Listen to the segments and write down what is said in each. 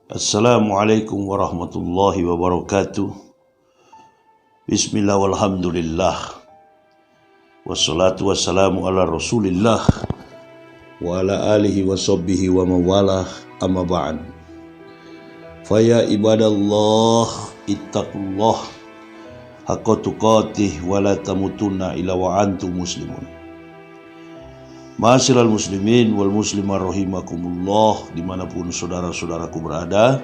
Assalamualaikum warahmatullahi wabarakatuh. Bismillah walhamdulillah. Wassalatu wassalamu ala rasulillah wa ala alihi wa sahbihi wa mawalah amma ba'd. Faya ibadallah ittaqullah haqqa tuqatih wa la tamutunna illa wa antum muslimun. Ma'asyiral muslimin wal muslimah rahimakumullah, dimanapun saudara-saudaraku berada,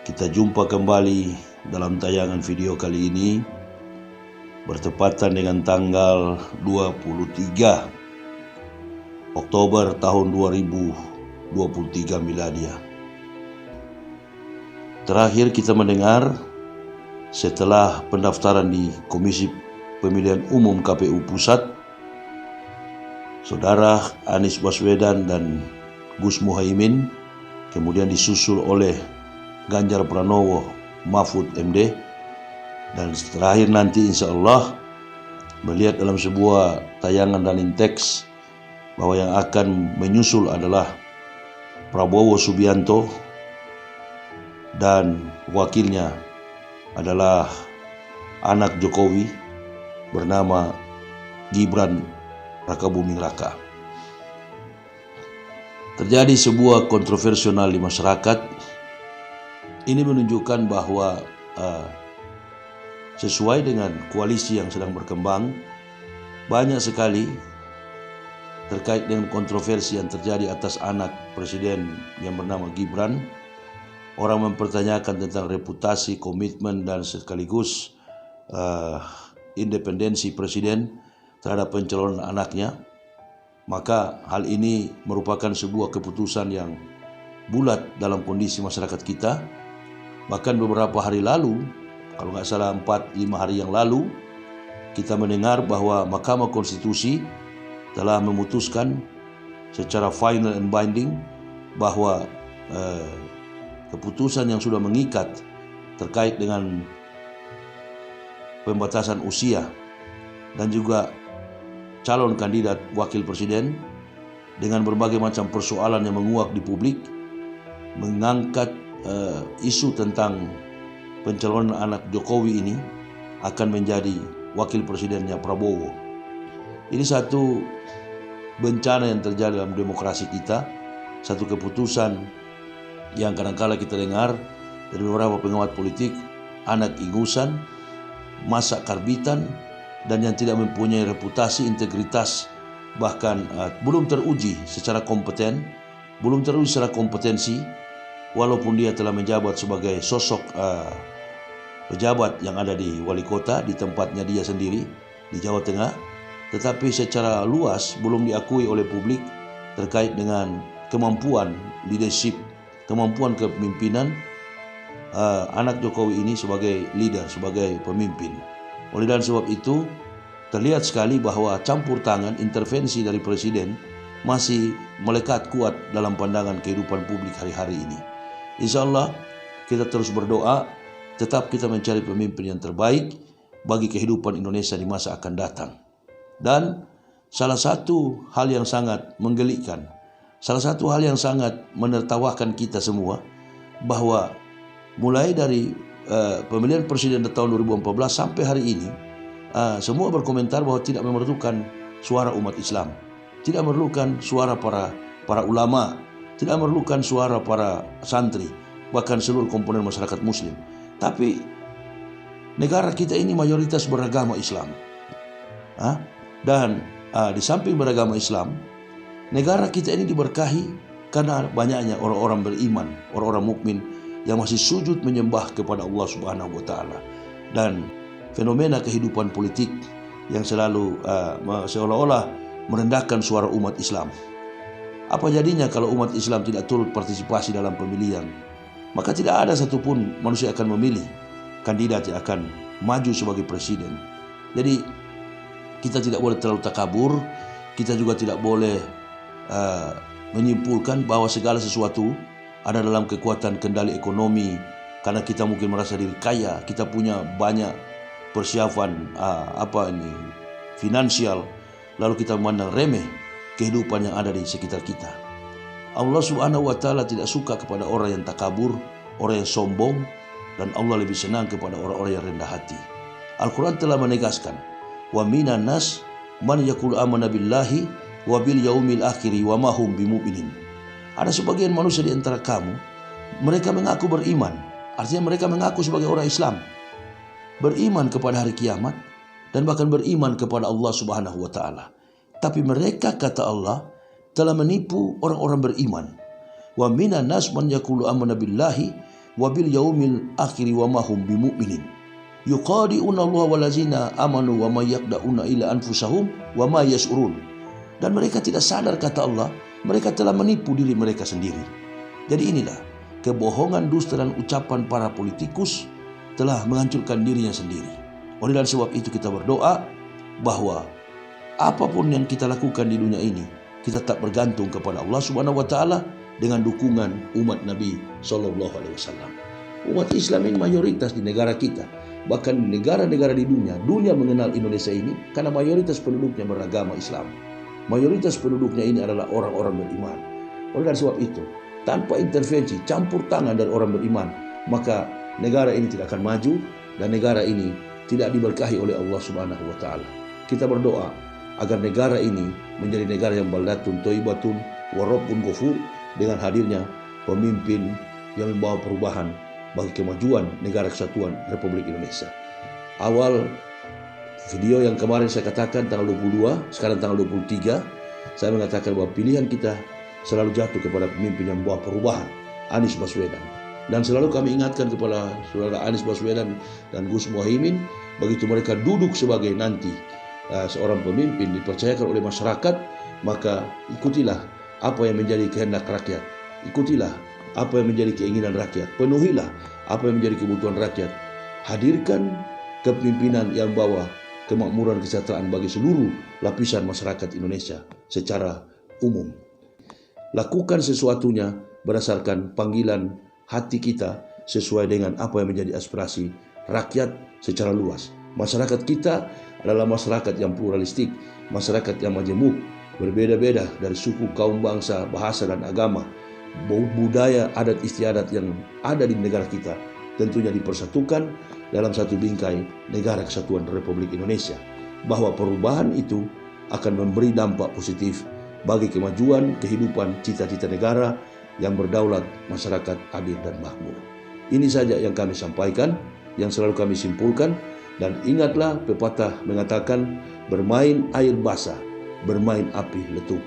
kita jumpa kembali dalam tayangan video kali ini bertepatan dengan tanggal 23 Oktober tahun 2023 miladiah. Terakhir kita mendengar setelah pendaftaran di Komisi Pemilihan Umum KPU Pusat, Saudara Anies Baswedan dan Gus Muhaimin, kemudian disusul oleh Ganjar Pranowo, Mahfud MD, dan terakhir nanti insya Allah melihat dalam sebuah tayangan running text bahwa yang akan menyusul adalah Prabowo Subianto dan wakilnya adalah anak Jokowi bernama Gibran Rakabuming Raka. Terjadi sebuah kontroversial di masyarakat. Ini menunjukkan bahwa sesuai dengan koalisi yang sedang berkembang, banyak sekali terkait dengan kontroversi yang terjadi atas anak presiden yang bernama Gibran. Orang mempertanyakan tentang reputasi, komitmen, dan sekaligus independensi presiden terhadap pencalonan anaknya. Maka hal ini merupakan sebuah keputusan yang bulat dalam kondisi masyarakat kita. Bahkan beberapa hari lalu, kalau nggak salah 4-5 hari yang lalu, kita mendengar bahwa Mahkamah Konstitusi telah memutuskan secara final and binding bahwa keputusan yang sudah mengikat terkait dengan pembatasan usia dan juga calon kandidat wakil presiden dengan berbagai macam persoalan yang menguak di publik, mengangkat isu tentang pencalonan anak Jokowi ini akan menjadi wakil presidennya Prabowo. Ini satu bencana yang terjadi dalam demokrasi kita, satu keputusan yang kadang-kala kita dengar dari beberapa pengamat politik, anak ingusan, masa karbitan, dan yang tidak mempunyai reputasi, integritas, bahkan belum teruji secara kompeten, belum teruji secara kompetensi, walaupun dia telah menjabat sebagai sosok pejabat yang ada di wali kota, di tempatnya dia sendiri, di Jawa Tengah, tetapi secara luas belum diakui oleh publik terkait dengan kemampuan leadership, kemampuan kepemimpinan anak Jokowi ini sebagai leader, sebagai pemimpin. Oleh dan sebab itu, terlihat sekali bahwa campur tangan intervensi dari presiden masih melekat kuat dalam pandangan kehidupan publik hari-hari ini. Insya Allah kita terus berdoa, tetap kita mencari pemimpin yang terbaik bagi kehidupan Indonesia di masa akan datang. Dan salah satu hal yang sangat menggelikan, salah satu hal yang sangat menertawakan kita semua, bahwa mulai dari pemilihan presiden tahun 2014 sampai hari ini, semua berkomentar bahwa tidak memerlukan suara umat Islam, tidak memerlukan suara para ulama, tidak memerlukan suara para santri, bahkan seluruh komponen masyarakat muslim. Tapi negara kita ini mayoritas beragama Islam, dan di samping beragama Islam, negara kita ini diberkahi karena banyaknya orang-orang beriman, orang-orang mukmin yang masih sujud menyembah kepada Allah Subhanahu wa taala. Dan fenomena kehidupan politik yang selalu seolah-olah merendahkan suara umat Islam. Apa jadinya kalau umat Islam tidak turut partisipasi dalam pemilihan? Maka tidak ada satupun manusia akan memilih kandidat yang akan maju sebagai presiden. Jadi kita tidak boleh terlalu takabur, kita juga tidak boleh menyimpulkan bahwa segala sesuatu ada dalam kekuatan kendali ekonomi, karena kita mungkin merasa diri kaya, kita punya banyak persiapan finansial, lalu kita memandang remeh kehidupan yang ada di sekitar kita. Allah Subhanahu wa taala tidak suka kepada orang yang takabur, orang yang sombong, dan Allah lebih senang kepada orang-orang yang rendah hati. Al-Quran telah menegaskan, wa minan nas man yaqulu amanna billahi wa bil yaumil akhiri wa ma hum bimu'minin. Ada sebagian manusia di antara kamu, mereka mengaku beriman, artinya mereka mengaku sebagai orang Islam, beriman kepada hari kiamat dan bahkan beriman kepada Allah Subhanahu wa taala. Tapi mereka, kata Allah, telah menipu orang-orang beriman. Wa minan nas man yaqulu amanna billahi wa bil yaumil akhiri wa ma hum bimu'minin. Yuqadi'una Allah walazina amanu wa may yaqda'una ila anfusahum wa ma yash'urun. Dan mereka tidak sadar, kata Allah, mereka telah menipu diri mereka sendiri. Jadi inilah kebohongan, dusta dan ucapan para politikus telah menghancurkan dirinya sendiri. Oleh dan sebab itu kita berdoa bahwa apapun yang kita lakukan di dunia ini, kita tak bergantung kepada Allah Subhanahu wa taala dengan dukungan umat Nabi sallallahu alaihi wasallam. Umat Islam ini mayoritas di negara kita, bahkan di negara-negara di dunia mengenal Indonesia ini karena mayoritas penduduknya beragama Islam. Mayoritas penduduknya ini adalah orang-orang beriman. Oleh karena sebab itu, tanpa intervensi, campur tangan dari orang beriman, maka negara ini tidak akan maju dan negara ini tidak diberkahi oleh Allah Subhanahu wa taala. Kita berdoa agar negara ini menjadi negara yang baldatun thayyibatun wa rabbun ghafur, dengan hadirnya pemimpin yang membawa perubahan bagi kemajuan negara kesatuan Republik Indonesia. Awal video yang kemarin saya katakan tanggal 22, sekarang tanggal 23, saya mengatakan bahwa pilihan kita selalu jatuh kepada pemimpin yang membawa perubahan, Anies Baswedan. Dan selalu kami ingatkan kepada saudara Anies Baswedan dan Gus Muhaimin, begitu mereka duduk sebagai nanti seorang pemimpin dipercayakan oleh masyarakat, maka ikutilah apa yang menjadi kehendak rakyat, ikutilah apa yang menjadi keinginan rakyat, penuhilah apa yang menjadi kebutuhan rakyat, hadirkan kepemimpinan yang bawa kemakmuran, kesejahteraan bagi seluruh lapisan masyarakat Indonesia secara umum. Lakukan sesuatunya berdasarkan panggilan hati kita sesuai dengan apa yang menjadi aspirasi rakyat secara luas. Masyarakat kita adalah masyarakat yang pluralistik, masyarakat yang majemuk, berbeda-beda dari suku, kaum, bangsa, bahasa dan agama, budaya, adat istiadat yang ada di negara kita tentunya dipersatukan dalam satu bingkai negara kesatuan Republik Indonesia. Bahwa perubahan itu akan memberi dampak positif bagi kemajuan kehidupan cita-cita negara yang berdaulat, masyarakat adil dan makmur. Ini saja yang kami sampaikan, yang selalu kami simpulkan. Dan ingatlah, pepatah mengatakan, bermain air basah, bermain api letup.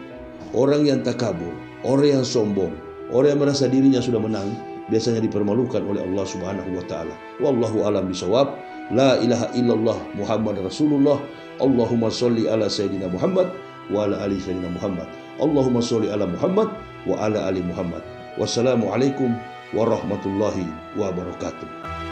Orang yang takabur, orang yang sombong, orang yang merasa dirinya sudah menang, biasanya dipermalukan oleh Allah Subhanahu wa taala. Wallahu a'lam bishawab. La ilaha illallah Muhammad Rasulullah. Allahumma sholli ala sayyidina Muhammad wa ala ali sayyidina Muhammad. Allahumma sholli ala Muhammad wa ala ali Muhammad. Wassalamualaikum warahmatullahi wabarakatuh.